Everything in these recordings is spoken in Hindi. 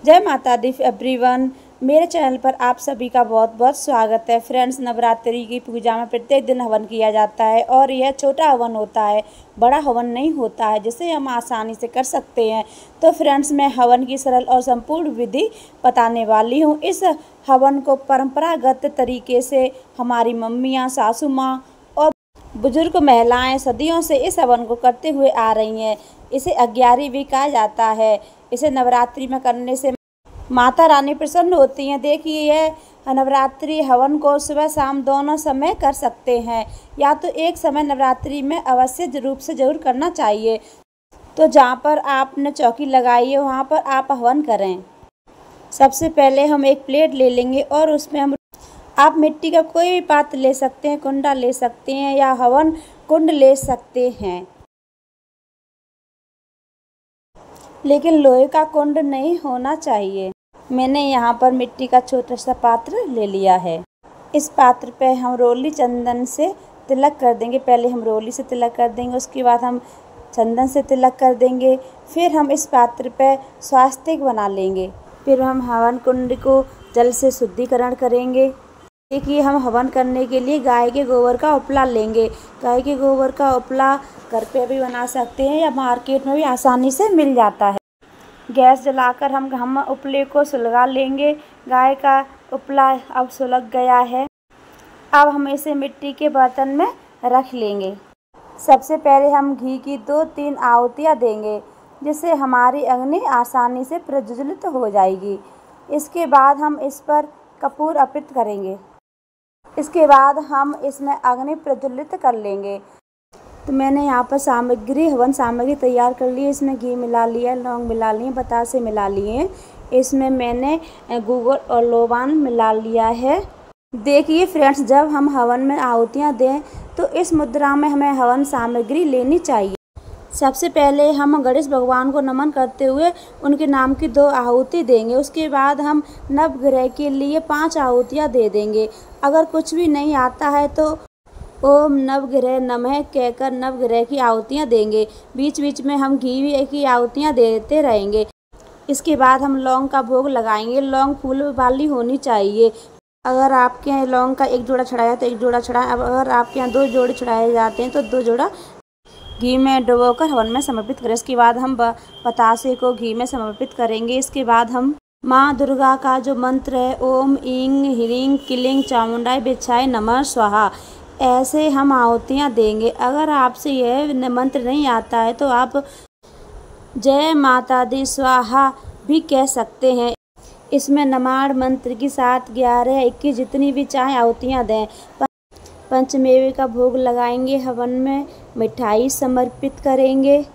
जय माता दी एवरीवन। मेरे चैनल पर आप सभी का बहुत बहुत स्वागत है। फ्रेंड्स, नवरात्रि की पूजा में प्रत्येक दिन हवन किया जाता है और यह छोटा हवन होता है, बड़ा हवन नहीं होता है, जिसे हम आसानी से कर सकते हैं। तो फ्रेंड्स, मैं हवन की सरल और संपूर्ण विधि बताने वाली हूँ। इस हवन को परंपरागत तरीके से हमारी मम्मियाँ, सासू माँ और बुजुर्ग महिलाएं सदियों से इस हवन को करते हुए आ रही हैं। इसे अग्यारी भी कहा जाता है। इसे नवरात्रि में करने से माता रानी प्रसन्न होती हैं। देखिए, यह नवरात्रि हवन को सुबह शाम दोनों समय कर सकते हैं, या तो एक समय नवरात्रि में अवश्य रूप से जरूर करना चाहिए। तो जहाँ पर आपने चौकी लगाई है वहाँ पर आप हवन करें। सबसे पहले हम एक प्लेट ले लेंगे और उसमें आप मिट्टी का कोई भी पात्र ले सकते हैं, कुंडा ले सकते हैं या हवन कुंड ले सकते हैं, लेकिन लोहे का कुंड नहीं होना चाहिए। मैंने यहाँ पर मिट्टी का छोटा सा पात्र ले लिया है। इस पात्र पे हम रोली चंदन से तिलक कर देंगे। पहले हम रोली से तिलक कर देंगे, उसके बाद हम चंदन से तिलक कर देंगे। फिर हम इस पात्र पे स्वास्तिक बना लेंगे। फिर हम हवन कुंड को जल से शुद्धिकरण करेंगे। देखिए, हम हवन करने के लिए गाय के गोबर का उपला लेंगे। गाय के गोबर का उपला घर पे भी बना सकते हैं या मार्केट में भी आसानी से मिल जाता है। गैस जलाकर हम उपले को सुलगा लेंगे। गाय का उपला अब सुलग गया है। अब हम इसे मिट्टी के बर्तन में रख लेंगे। सबसे पहले हम घी की 2-3 आहुतियाँ देंगे, जिससे हमारी अग्नि आसानी से प्रज्वलित हो जाएगी। इसके बाद हम इस पर कपूर अर्पित करेंगे। इसके बाद हम इसमें अग्नि प्रज्वलित कर लेंगे। तो मैंने यहाँ पर हवन सामग्री तैयार कर ली है। इसमें घी मिला लिया, लौंग मिला लिए, बतासे मिला लिए, इसमें मैंने गूगल और लोबान मिला लिया है। देखिए फ्रेंड्स, जब हम हवन में आहुतियाँ दें तो इस मुद्रा में हमें हवन सामग्री लेनी चाहिए। सबसे पहले हम गणेश भगवान को नमन करते हुए उनके नाम की 2 आहुति देंगे। उसके बाद हम नवग्रह के लिए 5 आहुतियाँ दे देंगे। अगर कुछ भी नहीं आता है तो ओम नवग्रह नमः कहकर नवग्रह की आहुतियाँ देंगे। बीच बीच में हम घी की आहुतियाँ देते रहेंगे। इसके बाद हम लौंग का भोग लगाएंगे। लौंग फूल वाली होनी चाहिए। अगर आपके यहाँ लौंग का 1 जोड़ा चढ़ाया तो 1 जोड़ा चढ़ाएं। अब अगर आपके यहाँ 2 जोड़े चढ़ाए जाते हैं तो 2 जोड़ा घी में डुबोकर हवन में समर्पित करें। इसके बाद हम बतासे को घी में समर्पित करेंगे। इसके बाद हम माँ दुर्गा का जो मंत्र है, ओम ईं ह्रीं क्लीं चामुंडाय बिच्छाय नमः स्वाहा, ऐसे हम आहुतियाँ देंगे। अगर आपसे यह मंत्र नहीं आता है तो आप जय माता दी स्वाहा भी कह सकते हैं। इसमें नमाण मंत्र की 7, 11, 21 जितनी भी चाहे आहुतियाँ दें। पंचमेवे का भोग लगाएंगे। हवन में मिठाई समर्पित करेंगे।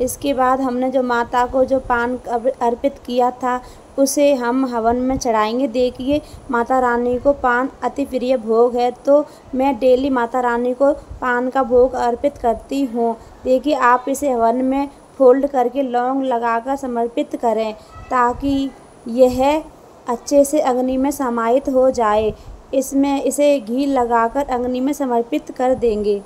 इसके बाद हमने जो माता को जो पान अर्पित किया था उसे हम हवन में चढ़ाएंगे। देखिए, माता रानी को पान अति प्रिय भोग है, तो मैं डेली माता रानी को पान का भोग अर्पित करती हूँ। देखिए, आप इसे हवन में फोल्ड करके लौंग लगाकर समर्पित करें, ताकि यह अच्छे से अग्नि में समाहित हो जाए। इसे घी लगाकर अग्नि में समर्पित कर देंगे।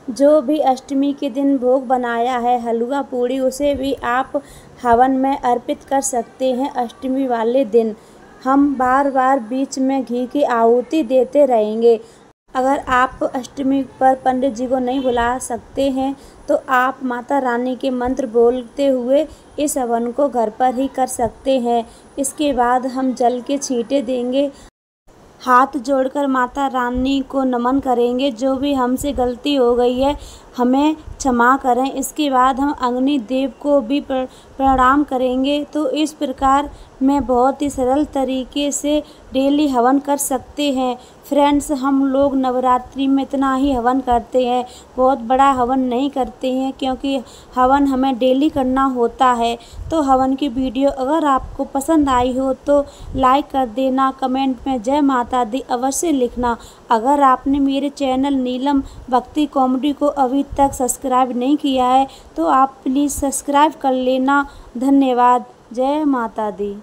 जो भी अष्टमी के दिन भोग बनाया है, हलवा पूड़ी, उसे भी आप हवन में अर्पित कर सकते हैं। अष्टमी वाले दिन हम बार बार बीच में घी की आहुति देते रहेंगे। अगर आप अष्टमी पर पंडित जी को नहीं बुला सकते हैं तो आप माता रानी के मंत्र बोलते हुए इस हवन को घर पर ही कर सकते हैं। इसके बाद हम जल के छींटे देंगे। हाथ जोड़कर माता रानी को नमन करेंगे। जो भी हमसे गलती हो गई है हमें क्षमा करें। इसके बाद हम अग्नि देव को भी प्रणाम करेंगे। तो इस प्रकार मैं बहुत ही सरल तरीके से डेली हवन कर सकते हैं। फ्रेंड्स, हम लोग नवरात्रि में इतना ही हवन करते हैं, बहुत बड़ा हवन नहीं करते हैं, क्योंकि हवन हमें डेली करना होता है। तो हवन की वीडियो अगर आपको पसंद आई हो तो लाइक कर देना, कमेंट में जय माता दी अवश्य लिखना। अगर आपने मेरे चैनल नीलम भक्ति कॉमेडी को अभी तक सब्सक्राइब नहीं किया है तो आप प्लीज़ सब्सक्राइब कर लेना। धन्यवाद। जय माता दी।